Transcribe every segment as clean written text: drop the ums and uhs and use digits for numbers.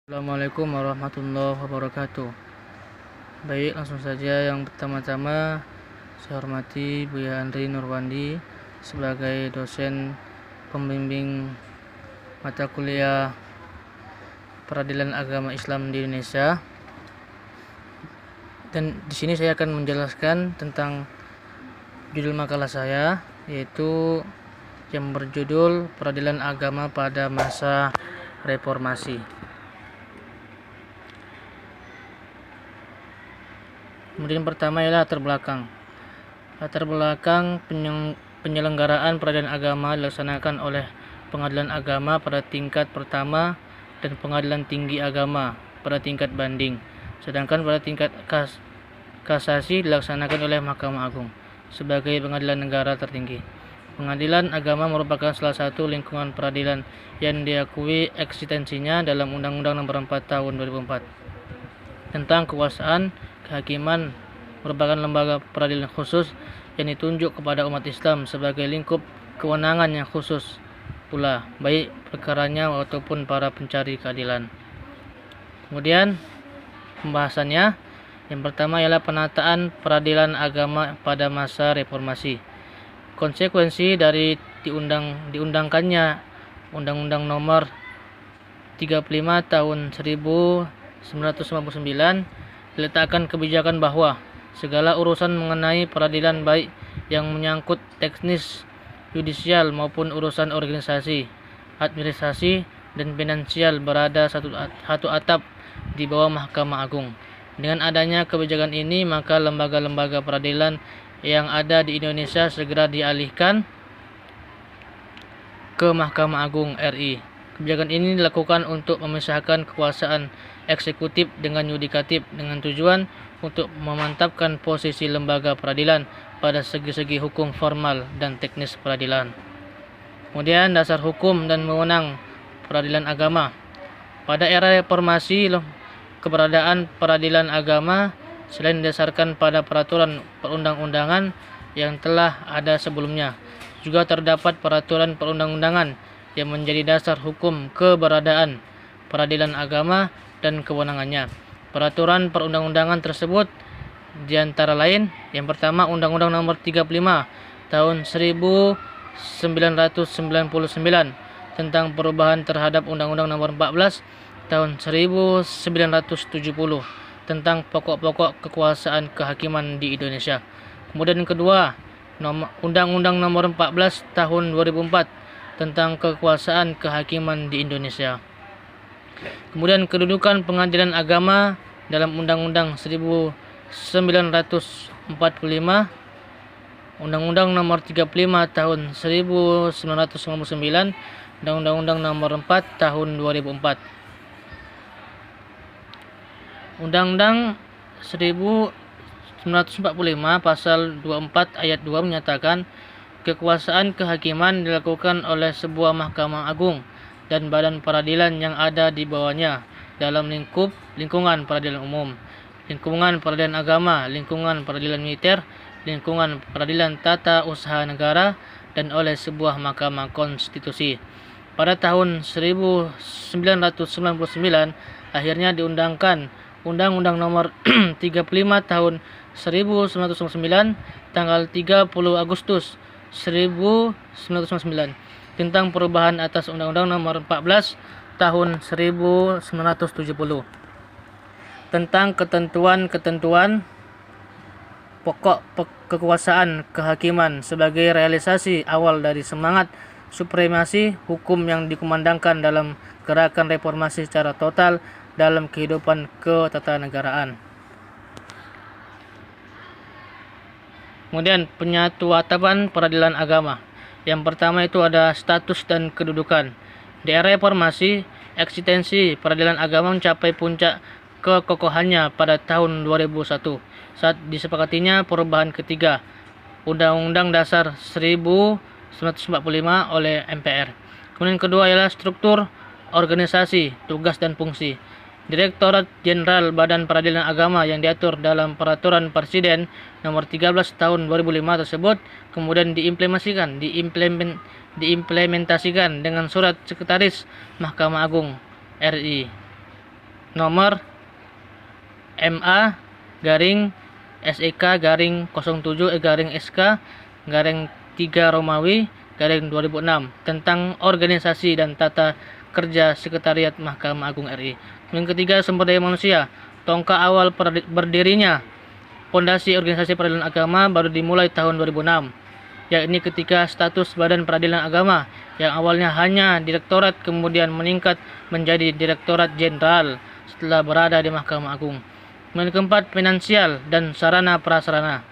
Assalamualaikum warahmatullahi wabarakatuh. Baik, langsung saja. Yang pertama-tama saya hormati Buya Andri Nurwandi sebagai dosen pembimbing mata kuliah Peradilan Agama Islam di Indonesia. Dan di sini saya akan menjelaskan tentang judul makalah saya, yaitu yang berjudul Peradilan Agama pada Masa Reformasi. Kemudian pertama ialah latar belakang. Latar belakang penyelenggaraan peradilan agama dilaksanakan oleh Pengadilan Agama pada tingkat pertama dan Pengadilan Tinggi Agama pada tingkat banding. Sedangkan pada tingkat kasasi dilaksanakan oleh Mahkamah Agung sebagai pengadilan negara tertinggi. Pengadilan agama merupakan salah satu lingkungan peradilan yang diakui eksistensinya dalam Undang-Undang Nomor 4 Tahun 2004 tentang kekuasaan kehakiman, merupakan lembaga peradilan khusus yang ditunjuk kepada umat Islam sebagai lingkup kewenangan yang khusus pula, baik perkaranya ataupun para pencari keadilan. Kemudian pembahasannya, yang pertama ialah penataan peradilan agama pada masa reformasi. Konsekuensi dari diundangkannya Undang-Undang Nomor 35 Tahun 1999 diletakkan kebijakan bahwa segala urusan mengenai peradilan, baik yang menyangkut teknis yudisial maupun urusan organisasi, administrasi, dan finansial berada satu atap di bawah Mahkamah Agung. Dengan adanya kebijakan ini, maka lembaga-lembaga peradilan yang ada di Indonesia segera dialihkan ke Mahkamah Agung RI. Kebijakan ini dilakukan untuk memisahkan kekuasaan eksekutif dengan yudikatif dengan tujuan untuk memantapkan posisi lembaga peradilan pada segi-segi hukum formal dan teknis peradilan. Kemudian dasar hukum dan wewenang peradilan agama. Pada era reformasi, keberadaan peradilan agama selain didasarkan pada peraturan perundang-undangan yang telah ada sebelumnya, juga terdapat peraturan perundang-undangan yang menjadi dasar hukum keberadaan peradilan agama dan kewenangannya. Peraturan perundang-undangan tersebut diantara lain, yang pertama Undang-Undang Nomor 35 Tahun 1999 tentang perubahan terhadap Undang-Undang Nomor 14 Tahun 1970 tentang pokok-pokok kekuasaan kehakiman di Indonesia. Kemudian yang kedua, Undang-Undang Nomor 14 Tahun 2004 tentang kekuasaan kehakiman di Indonesia. Kemudian kedudukan pengadilan agama dalam Undang-Undang 1945, Undang-Undang Nomor 35 Tahun 1999, dan Undang-Undang Nomor 4 Tahun 2004. Undang-Undang 1945 Pasal 24 Ayat 2 menyatakan kekuasaan kehakiman dilakukan oleh sebuah Mahkamah Agung dan badan peradilan yang ada di bawahnya dalam lingkungan peradilan umum, lingkungan peradilan agama, lingkungan peradilan militer, lingkungan peradilan tata usaha negara, dan oleh sebuah mahkamah konstitusi. Pada tahun 1999 akhirnya diundangkan Undang-Undang Nomor 35 Tahun 1999 tanggal 30 Agustus 1999 tentang perubahan atas Undang-Undang Nomor 14 Tahun 1970 tentang ketentuan-ketentuan pokok kekuasaan kehakiman sebagai realisasi awal dari semangat supremasi hukum yang dikumandangkan dalam gerakan reformasi secara total dalam kehidupan ketatanegaraan. Kemudian penyatuatan peradilan agama. Yang pertama itu ada status dan kedudukan. Di era reformasi, eksistensi peradilan agama mencapai puncak kekokohannya pada tahun 2001 saat disepakatinya perubahan ketiga Undang-Undang Dasar 1945 oleh MPR. Kemudian kedua ialah struktur, organisasi, tugas dan fungsi. Direktorat Jenderal Badan Peradilan Agama yang diatur dalam Peraturan Presiden Nomor 13 Tahun 2005 tersebut kemudian diimplementasikan dengan Surat Sekretaris Mahkamah Agung RI. nomor MA garing SEK garing 07 garing SK garing 3 Romawi garing 2006 tentang organisasi dan tata kerja Sekretariat Mahkamah Agung RI. Yang ketiga, sumber daya manusia. Tongkat awal berdirinya Fondasi Organisasi Peradilan Agama baru dimulai tahun 2006, yakni ketika status Badan Peradilan Agama yang awalnya hanya direktorat kemudian meningkat menjadi Direktorat Jenderal setelah berada di Mahkamah Agung. Yang keempat, finansial dan sarana prasarana.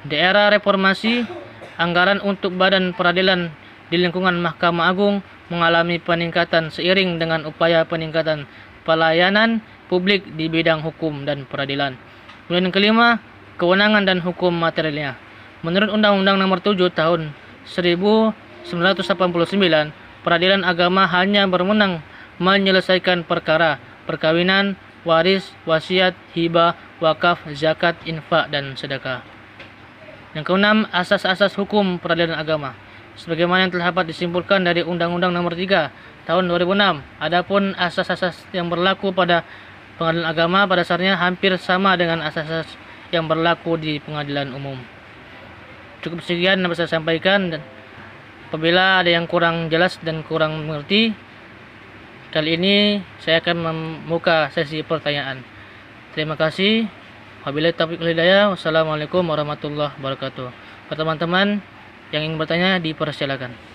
Di era reformasi, anggaran untuk badan peradilan di lingkungan Mahkamah Agung mengalami peningkatan seiring dengan upaya peningkatan pelayanan publik di bidang hukum dan peradilan. Kemudian yang kelima, kewenangan dan hukum materialnya. Menurut Undang-Undang Nomor 7 Tahun 1989, peradilan agama hanya berwenang menyelesaikan perkara perkawinan, waris, wasiat, hibah, wakaf, zakat, infak, dan sedekah. Yang keenam, asas-asas hukum peradilan agama. Sebagaimana yang telah dapat disimpulkan dari Undang-Undang Nomor 3 Tahun 2006, adapun asas-asas yang berlaku pada pengadilan agama pada dasarnya hampir sama dengan asas-asas yang berlaku di pengadilan umum. Cukup sekian yang bisa saya sampaikan, dan apabila ada yang kurang jelas dan kurang mengerti, kali ini saya akan membuka sesi pertanyaan. Terima kasih. Wabillahi taufiq wal hidayah. Wassalamualaikum warahmatullahi wabarakatuh. Teman-teman yang ingin bertanya dipersilakan.